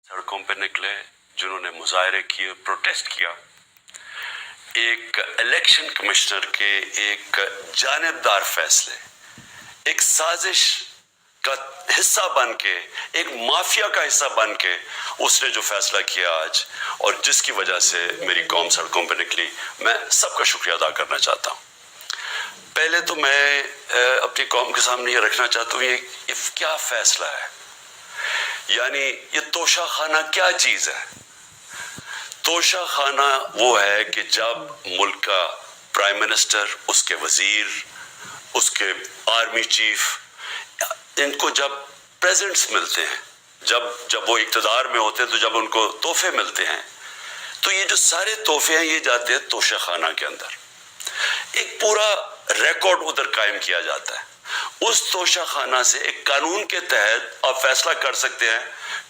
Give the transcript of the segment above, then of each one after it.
सड़कों पे निकले, जिन्होंने मुजाहरे किए, प्रोटेस्ट किया, एक इलेक्शन कमिश्नर के एक जानिबदार फैसले, एक साजिश का हिस्सा बन के, एक माफिया का हिस्सा बन के उसने जो फैसला किया आज, और जिसकी वजह से मेरी कौम सड़कों पे निकली, मैं सबका शुक्रिया अदा करना चाहता हूँ। पहले तो मैं अपनी कौम के सामने ये रखना चाहता हूँ, ये क्या फैसला है, यानी ये तोशा खाना क्या चीज़ है। तोशा खाना वो है कि जब मुल्क का प्राइम मिनिस्टर, उसके वजीर, उसके आर्मी चीफ, इनको जब प्रेजेंट्स मिलते हैं, जब वो इक़्तिदार में होते हैं, तो जब उनको तोहफे मिलते हैं, तो ये जो सारे तोहफे हैं ये जाते हैं तोशा खाना के अंदर। एक पूरा रिकॉर्ड उधर कायम किया जाता है। उस तोशा खाना से एक कानून के तहत आप फैसला कर सकते हैं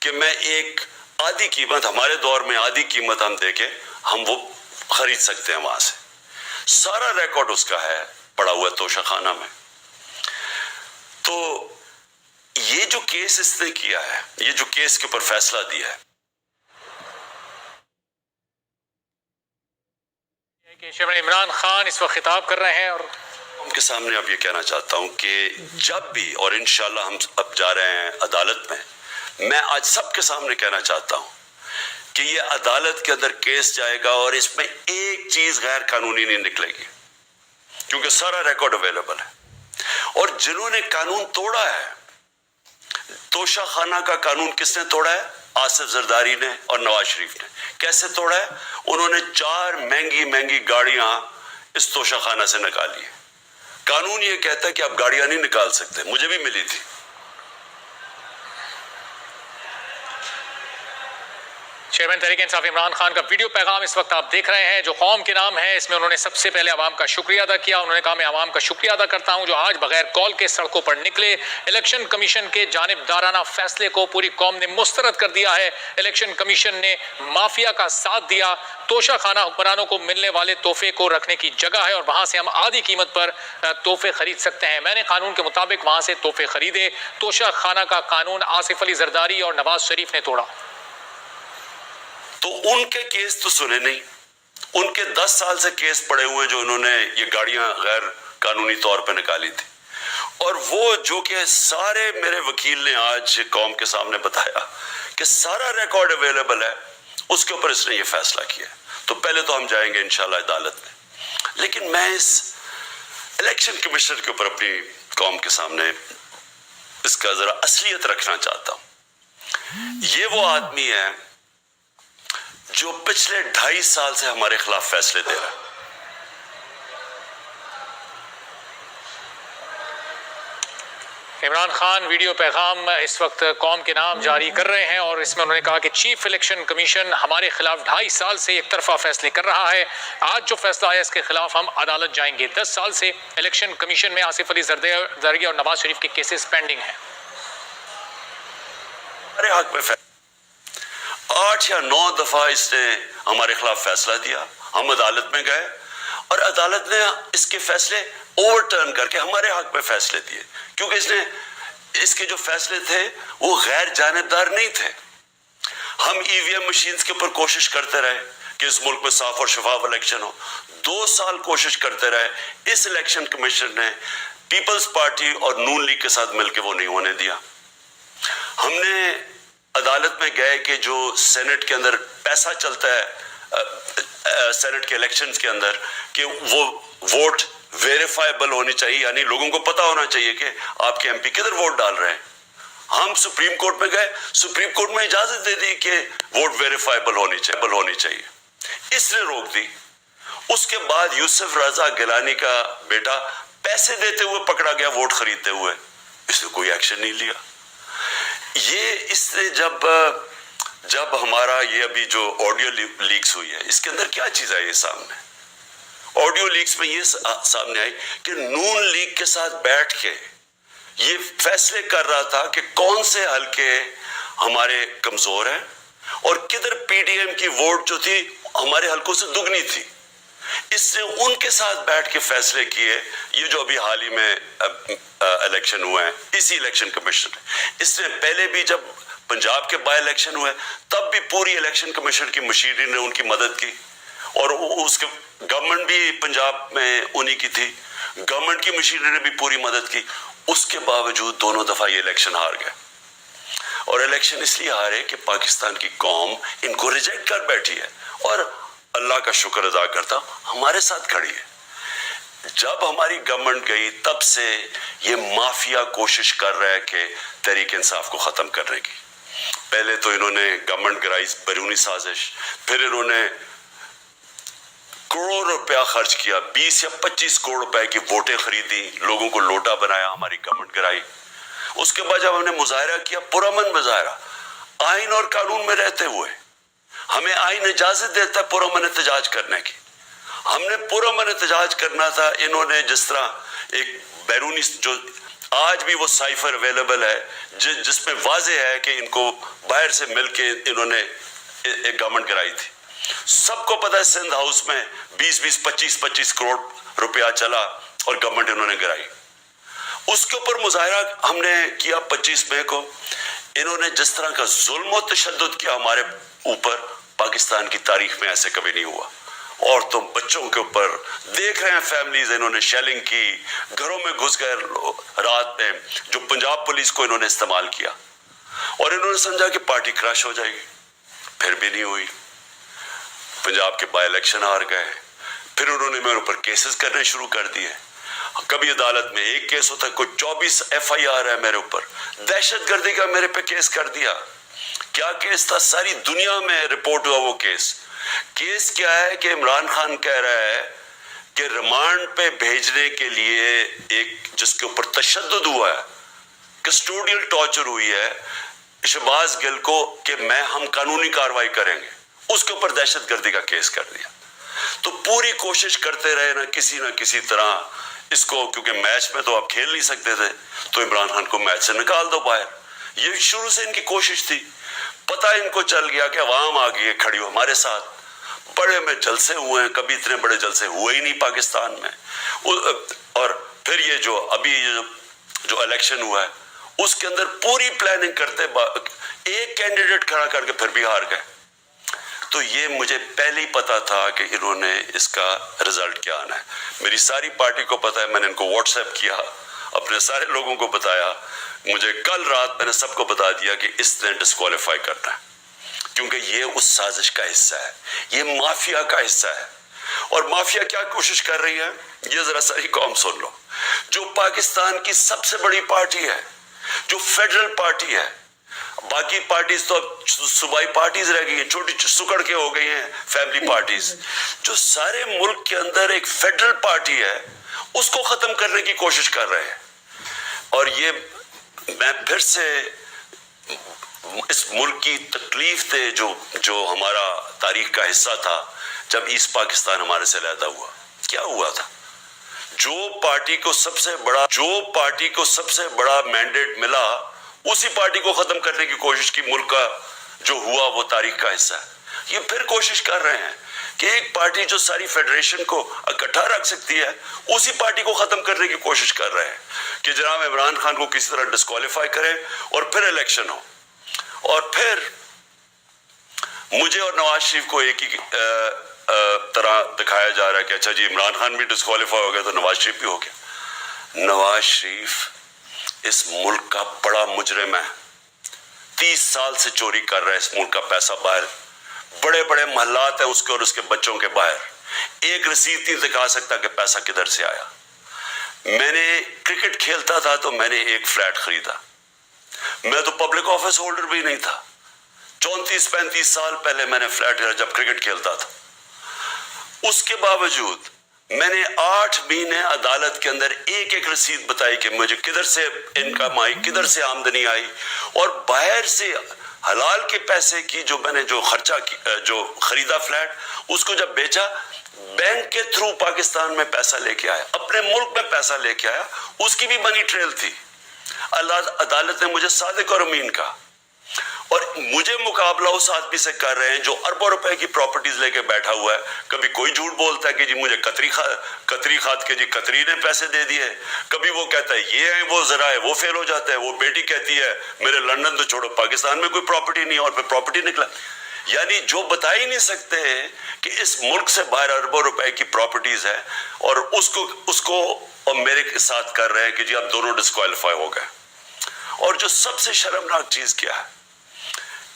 कि मैं एक आधी कीमत, हमारे दौर में आधी कीमत हम देके हम वो खरीद सकते हैं वहां से। सारा रिकॉर्ड उसका है पड़ा हुआ तोशा खाना में। तो ये जो केस इसने किया है, ये जो केस के ऊपर फैसला दिया है, इमरान खान इस वक्त खिताब कर रहे हैं और उनके सामने अब ये कहना चाहता हूं कि जब भी, और इंशाल्लाह हम अब जा रहे हैं अदालत में, मैं आज सबके सामने कहना चाहता हूं कि ये अदालत के अंदर केस जाएगा और इसमें एक चीज गैर कानूनी नहीं निकलेगी, क्योंकि सारा रिकॉर्ड अवेलेबल है। और जिन्होंने कानून तोड़ा है, तोशा खाना का कानून किसने तोड़ा है? आसिफ जरदारी ने और नवाज शरीफ ने। कैसे तोड़ा है? उन्होंने 4 महंगी गाड़ियां इस तोशा खाना से निकाली है। कानून ये कहता है कि आप गाड़ियां नहीं निकाल सकते, मुझे भी मिली थी। चेयरमैन तहरीक इंसाफ इमरान खान का वीडियो पैगाम इस वक्त आप देख रहे हैं, जो कौम के नाम है। इसमें उन्होंने सबसे पहले आवाम का शुक्रिया अदा किया। उन्होंने कहा मैं आवाम का शुक्रिया अदा करता हूं जो आज बगैर कॉल के सड़कों पर निकले। इलेक्शन कमीशन के जानिबदाराना फैसले को पूरी कौम ने मुस्तरद कर दिया है। इलेक्शन कमीशन ने माफिया का साथ दिया। तोशा खाना हुक्मरानों को मिलने वाले तोहफे को रखने की जगह है और वहां से हम आधी कीमत पर तोहफे खरीद सकते हैं। मैंने कानून के मुताबिक वहां से तोहफे खरीदे। तोशा खाना का कानून आसिफ अली जरदारी और नवाज शरीफ ने तोड़ा। तो उनके केस तो सुने नहीं, उनके 10 साल से केस पड़े हुए जो उन्होंने ये गाड़ियां गैर कानूनी तौर पे निकाली थी, और वो जो कि सारे मेरे वकील ने आज कौम के सामने बताया कि सारा रिकॉर्ड अवेलेबल है, उसके ऊपर इसने ये फैसला किया। तो पहले तो हम जाएंगे इंशाल्लाह अदालत में, लेकिन मैं इस इलेक्शन कमीशन के ऊपर अपनी कौम के सामने इसका जरा असलियत रखना चाहता हूं। ये वो आदमी है जो पिछले 2.5 साल से हमारे खिलाफ फैसले दे रहा है। इमरान खान वीडियो पैगाम इस वक्त कौम के नाम जारी कर रहे हैं और इसमें उन्होंने कहा कि चीफ इलेक्शन कमीशन हमारे खिलाफ 2.5 साल से एक तरफा फैसले कर रहा है। आज जो फैसला आया इसके खिलाफ हम अदालत जाएंगे। 10 साल से इलेक्शन कमीशन में आसिफ अली जरदारी और नवाज शरीफ के केसेस पेंडिंग हैं। हमारे हक में 8 या 9 दफा इसने हमारे खिलाफ फैसला दिया। हम अदालत में गए और अदालत ने इसके फैसले ओवरटर्न करके हमारे हक में फैसले दिए, क्योंकि इसके जो फैसले थे वो गैर जानिबदार नहीं थे। हम ईवीएम मशीन्स के ऊपर कोशिश करते रहे कि इस मुल्क में साफ और शफाफ इलेक्शन हो। 2 साल कोशिश करते रहे। इस इलेक्शन कमीशन ने पीपल्स पार्टी और नून लीग के साथ मिलकर वो नहीं होने दिया। हमने अदालत में गए कि जो सेनेट के अंदर पैसा चलता है, सेनेट के इलेक्शंस के अंदर, कि वो वोट वेरीफाइबल होनी चाहिए, यानी लोगों को पता होना चाहिए कि आपके एमपी किधर वोट डाल रहे हैं। हम सुप्रीम कोर्ट में गए, सुप्रीम कोर्ट में इजाजत दे दी कि वोट वेरीफाइबल होनी चाहिए। इसने रोक दी। उसके बाद यूसुफ रजा गिलानी का बेटा पैसे देते हुए पकड़ा गया वोट खरीदते हुए, इसने कोई एक्शन नहीं लिया। ये इससे जब हमारा ये अभी जो ऑडियो लीक्स हुई है, इसके अंदर क्या चीज आई है सामने? ऑडियो लीक्स में ये सामने आई कि नून लीग के साथ बैठ के ये फैसले कर रहा था कि कौन से हलके हमारे कमजोर हैं और किधर पीडीएम की वोट जो थी हमारे हलकों से दुगनी थी। इसने उनके साथ बैठ के फैसले किए। ये जो अभी हाल ही में इलेक्शन हुए हैं, इसी इलेक्शन कमीशन इसने पहले भी जब पंजाब के बाई इलेक्शन हुए तब भी पूरी इलेक्शन कमीशन की मशीनरी ने उनकी मदद की, और उसके गवर्नमेंट भी पंजाब में उन्हीं की थी, गवर्नमेंट की मशीनरी ने भी पूरी मदद की। उसके बावजूद दोनों दफा ये इलेक्शन हार गए, और इलेक्शन इसलिए हारे कि पाकिस्तान की कौम इनको रिजेक्ट कर बैठी है, और अल्लाह का शुक्र अदा करता हमारे साथ खड़ी है। जब हमारी गवर्नमेंट गई तब से ये माफिया कोशिश कर रहा है कि तहरीक इंसाफ को खत्म करने की। पहले तो इन्होंने गवर्नमेंट गिराई बैरूनी साजिश, फिर इन्होंने करोड़ रुपया खर्च किया, 20 या 25 करोड़ रुपए की वोटें खरीदी, लोगों को लोटा बनाया, हमारी गवर्नमेंट गिराई। उसके बाद जब हमने मुजाहरा किया, पुरअमन मुजाहरा, आइन और कानून में रहते हुए, हमें आइन इजाजत देता है पुरअमन एहतजाज करने की, हमने पुरअमन एहतजाज करना था। इन्होंने जिस तरह एक बैरूनी, जो आज भी वो साइफर अवेलेबल है जिसमें वाजे है कि इनको बाहर से मिलके इन्होंने एक गवर्नमेंट गिराई थी। सबको पता है सिंध हाउस में 20-20, 25-25 करोड़ रुपया चला और गवर्नमेंट इन्होंने गिराई। उसके ऊपर मुजाहरा हमने किया 25 मई को। इन्होंने जिस तरह का जुल्म और तशद्दुद किया हमारे ऊपर, पाकिस्तान की तारीख में ऐसे कभी नहीं हुआ। औरतों बच्चों के ऊपर देख रहे हैं फैमिलीज, इन्होंने शेलिंग की, घरों में घुस गए रात में, जो पंजाब पुलिस को इन्होंने इस्तेमाल किया, और इन्होंने समझा कि पार्टी क्रश हो जाएगी, फिर भी नहीं हुई। पंजाब के बाई इलेक्शन हार गए, फिर उन्होंने मेरे ऊपर केसेस करने शुरू कर दिए। कभी अदालत में एक केस होता है, कोई 24 FIR है मेरे ऊपर, दहशतगर्दी का मेरे पे केस कर दिया। क्या केस था? सारी दुनिया में रिपोर्ट हुआ वो केस। केस क्या है कि इमरान खान कह रहा है कि रिमांड पे भेजने के लिए एक जिसके ऊपर तशद्दुद हुआ है, कस्टोडियल टॉर्चर हुई है शहबाज गिल को, कि हम कानूनी कार्रवाई करेंगे, उसके ऊपर दहशतगर्दी का केस कर दिया। तो पूरी कोशिश करते रहे ना किसी तरह इसको, क्योंकि मैच में तो आप खेल नहीं सकते थे, तो इमरान खान को मैच से निकाल दो बाहर। ये शुरू से इनकी कोशिश थी। पता इनको चल गया कि अवाम आ गई है खड़ी हो हमारे साथ। बड़े में जलसे हुए हैं, कभी इतने बड़े जलसे हुए ही नहीं पाकिस्तान में। और फिर ये जो अभी जो इलेक्शन हुआ है उसके अंदर पूरी प्लानिंग करते एक कैंडिडेट खड़ा करके फिर भी हार गए। तो ये मुझे पहले ही पता था कि इन्होंने इसका रिजल्ट क्या आना है। मेरी सारी पार्टी को पता है, मैंने इनको व्हाट्सएप किया, अपने सारे लोगों को बताया। मुझे कल रात मैंने सबको बता दिया कि इसने डिस्क्वालीफाई करना है, क्योंकि ये उस साजिश का हिस्सा है, ये माफिया का हिस्सा है। और माफिया क्या कोशिश कर रही है, ये जरा सारी कौम सुन लो। जो पाकिस्तान की सबसे बड़ी पार्टी है, जो फेडरल पार्टी है, बाकी पार्टीज तो अब सूबाई पार्टीज रह गई हैं, छोटी सुकड़ के हो गई हैं फैमिली पार्टीज। जो सारे मुल्क के अंदर एक फेडरल पार्टी है, उसको खत्म करने की कोशिश कर रहे हैं। और ये मैं फिर से इस मुल्क की तकलीफ थे जो हमारा तारीख का हिस्सा था। जब ईस्ट पाकिस्तान हमारे से अलहदा हुआ, क्या हुआ था? जो पार्टी को सबसे बड़ा मैंडेट मिला, उसी पार्टी को खत्म करने की कोशिश की। मुल्क का जो हुआ वो तारीख का हिस्सा है। ये फिर कोशिश कर रहे हैं कि एक पार्टी जो सारी फेडरेशन को इकट्ठा रख सकती है, उसी पार्टी को खत्म करने की कोशिश कर रहे हैं कि जनाब इमरान खान को किसी तरह डिस्क्वालीफाई करें और फिर इलेक्शन हो। और फिर मुझे और नवाज शरीफ को एक ही तरह दिखाया जा रहा है कि अच्छा जी इमरान खान भी डिस्क्वालीफाई हो गया तो नवाज शरीफ भी हो गया। नवाज शरीफ इस मुल्क का बड़ा मुजरिम है, 30 साल से चोरी कर रहा है इस मुल्क का पैसा बाहर। बड़े बड़े महल्लात हैं उसके और उसके बच्चों के बाहर, एक रसीद नहीं दिखा सकता कि पैसा किधर से आया। मैंने क्रिकेट खेलता था तो मैंने एक फ्लैट खरीदा, मैं तो पब्लिक ऑफिस होल्डर भी नहीं था। 34-35 साल पहले मैंने फ्लैट खरीदा जब क्रिकेट खेलता था। उसके बावजूद मैंने 8 महीने अदालत के अंदर एक एक रसीद बताई कि मुझे किधर से इनकम आई, किधर से आमदनी आई, और बाहर से हलाल के पैसे की जो मैंने जो खर्चा जो खरीदा फ्लैट, उसको जब बेचा बैंक के थ्रू पाकिस्तान में पैसा लेके आया, अपने मुल्क में पैसा लेके आया, उसकी भी मनी ट्रेल थी। अदालत ने मुझे सादिक और अमीन कहा, اور مجھے مقابلہ اس آدمی سے کر رہے ہیں جو اربوں روپے کی پراپرٹیز لے کے بیٹھا ہوا ہے. کبھی کوئی جھوٹ بولتا ہے کہ جی مجھے قطری کھاد کے جی قطری نے پیسے دے دیے, کبھی وہ کہتا ہے یہ ہے وہ ذرا ہے وہ فیل ہو جاتا ہے, وہ بیٹی کہتی ہے میرے لندن تو چھوڑو پاکستان میں کوئی پراپرٹی نہیں ہے, اور پھر پراپرٹی نکلا. یعنی جو بتا ہی نہیں سکتے کہ اس ملک سے باہر اربوں روپے کی پراپرٹیز ہے, اور اس کو اور میرے ساتھ کر رہے ہیں کہ جی آپ دونوں ڈسکوالیفائی ہو گئے. اور جو سب سے شرمناک چیز کیا ہے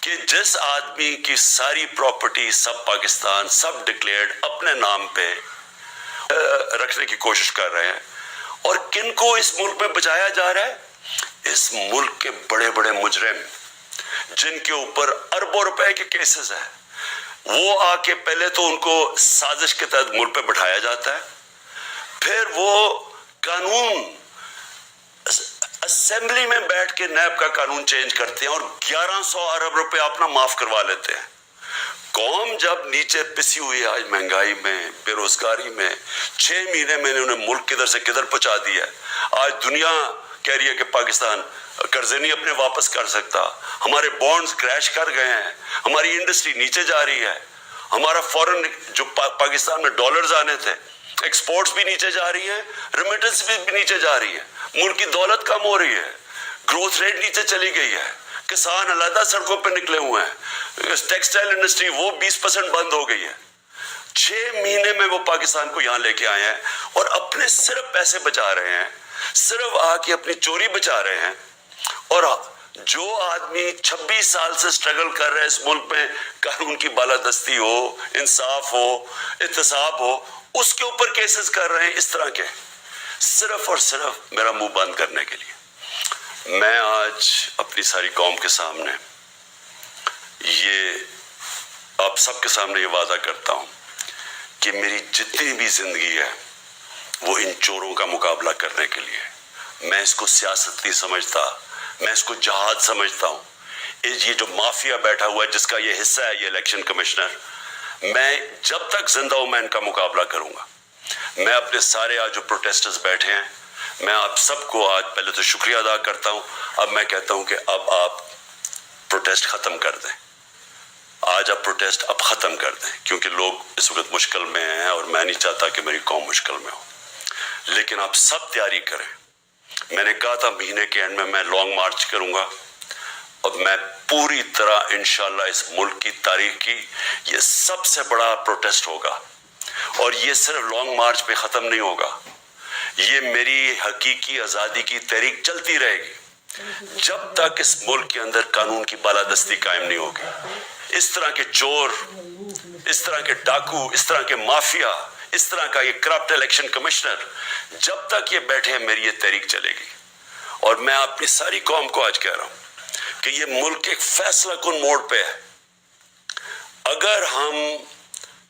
کہ جس آدمی کی ساری پراپرٹی سب پاکستان سب ڈکلیئرڈ اپنے نام پہ رکھنے کی کوشش کر رہے ہیں, اور کن کو اس ملک میں بچایا جا رہا ہے؟ اس ملک کے بڑے بڑے مجرم جن کے اوپر اربوں روپے کے کیسز ہیں, وہ آ کے پہلے تو ان کو سازش کے تحت ملک پہ بٹھایا جاتا ہے, پھر وہ قانون اسمبلی میں بیٹھ کے نیب کا قانون چینج کرتے ہیں اور 1100 ارب روپے اپنا معاف کروا لیتے ہیں. قوم جب نیچے پسی ہوئی ہے آج مہنگائی میں, بے روزگاری میں, 6 مہینے میں انہوں نے ملک کدھر سے کدھر پہنچا دیا ہے. آج دنیا کہہ رہی ہے کہ پاکستان قرضے نہیں اپنے واپس کر سکتا, ہمارے بانڈز کریش کر گئے ہیں, ہماری انڈسٹری نیچے جا رہی ہے, ہمارا فورن جو پاکستان میں ڈالرز آنے تھے ایکسپورٹس بھی نیچے جا رہی ہے, ریمیٹنس بھی نیچے جا رہی ہے, ملک کی دولت کم ہو رہی ہے, گروتھ ریٹ نیچے چلی گئی ہے, کسان علیحدہ سڑکوں پہ نکلے ہوئے ہیں, ٹیکسٹائل انڈسٹری وہ 20% بند ہو گئی ہے. 6 مہینے میں وہ پاکستان کو یہاں لے کے آئے ہیں اور اپنے صرف پیسے بچا رہے ہیں, صرف آ کے اپنی چوری بچا رہے ہیں. اور جو آدمی 26 سال سے سٹرگل کر رہے ہیں اس ملک میں, قانون کی بالادستی ہو, انصاف ہو, احتساب ہو, اس کے اوپر کیسز کر رہے ہیں اس طرح کے, صرف اور صرف میرا منہ بند کرنے کے لیے. میں آج اپنی ساری قوم کے سامنے یہ آپ سب کے سامنے یہ وعدہ کرتا ہوں کہ میری جتنی بھی زندگی ہے وہ ان چوروں کا مقابلہ کرنے کے لیے. میں اس کو سیاست نہیں سمجھتا, میں اس کو جہاد سمجھتا ہوں. یہ جو مافیا بیٹھا ہوا ہے جس کا یہ حصہ ہے یہ الیکشن کمشنر, میں جب تک زندہ ہوں میں ان کا مقابلہ کروں گا. میں اپنے سارے آج جو پروٹیسٹرز بیٹھے ہیں, میں آپ سب کو آج پہلے تو شکریہ ادا کرتا ہوں. اب میں کہتا ہوں کہ اب آپ پروٹیسٹ ختم کر دیں, آج آپ پروٹیسٹ اب ختم کر دیں, کیونکہ لوگ اس وقت مشکل میں ہیں اور میں نہیں چاہتا کہ میری قوم مشکل میں ہو. لیکن آپ سب تیاری کریں. میں نے کہا تھا مہینے کے اینڈ میں لانگ مارچ کروں گا, اور میں پوری طرح انشاءاللہ اس ملک کی تاریخ کی یہ سب سے بڑا پروٹیسٹ ہوگا. اور یہ صرف لانگ مارچ پہ ختم نہیں ہوگا, یہ میری حقیقی آزادی کی تحریک چلتی رہے گی جب تک اس ملک کے اندر قانون کی بالادستی قائم نہیں ہوگی. اس طرح کے چور, اس طرح کے ڈاکو, اس طرح کے مافیا, اس طرح کا یہ کرپٹ الیکشن کمشنر جب تک یہ بیٹھے ہیں میری یہ تحریک چلے گی. اور میں اپنی ساری قوم کو آج کہہ رہا ہوں کہ یہ ملک ایک فیصلہ کن موڑ پہ ہے. اگر ہم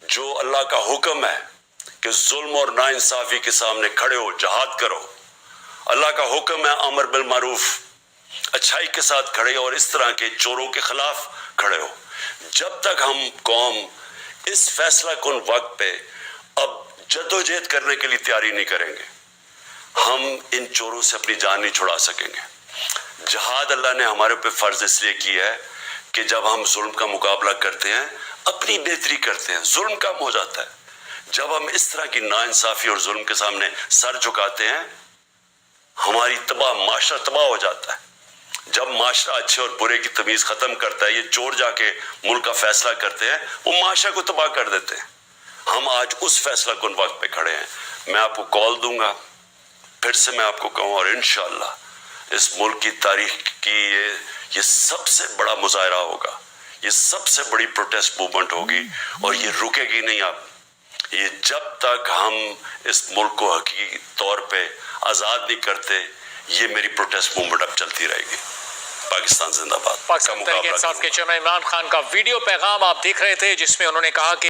جو اللہ کا حکم ہے کہ ظلم اور ناانصافی کے سامنے کھڑے ہو, جہاد کرو, اللہ کا حکم ہے امر بالمعروف, اچھائی کے ساتھ کھڑے اور اس طرح کے چوروں کے خلاف کھڑے ہو, جب تک ہم قوم اس فیصلہ کن وقت پہ اب جدوجہد کرنے کے لیے تیاری نہیں کریں گے, ہم ان چوروں سے اپنی جان نہیں چھڑا سکیں گے. جہاد اللہ نے ہمارے پہ فرض اس لیے کیا ہے کہ جب ہم ظلم کا مقابلہ کرتے ہیں اپنی بہتری کرتے ہیں, ظلم کم ہو جاتا ہے. جب ہم اس طرح کی ناانصافی اور ظلم کے سامنے سر جھکاتے ہیں ہماری معاشرہ تباہ ہو جاتا ہے. جب معاشرہ اچھے اور برے کی تمیز ختم کرتا ہے, یہ چور جا کے ملک کا فیصلہ کرتے ہیں, وہ معاشرہ کو تباہ کر دیتے ہیں. ہم آج اس فیصلہ کن وقت پہ کھڑے ہیں. میں آپ کو کال دوں گا, پھر سے میں آپ کو کہوں, اور انشاءاللہ اس ملک کی تاریخ کی یہ سب سے بڑا مظاہرہ ہوگا, یہ سب سے بڑی پروٹیسٹ موومنٹ ہوگی, اور یہ رکے گی نہیں. اب یہ جب تک ہم اس ملک کو حقیقی طور پہ آزاد نہیں کرتے, یہ میری پروٹیسٹ موومنٹ اب چلتی رہے گی. پاکستان زندہ باد. پاکستان تحریک انصاف کے چیئرمین عمران خان کا ویڈیو پیغام آپ دیکھ رہے تھے جس میں انہوں نے کہا کہ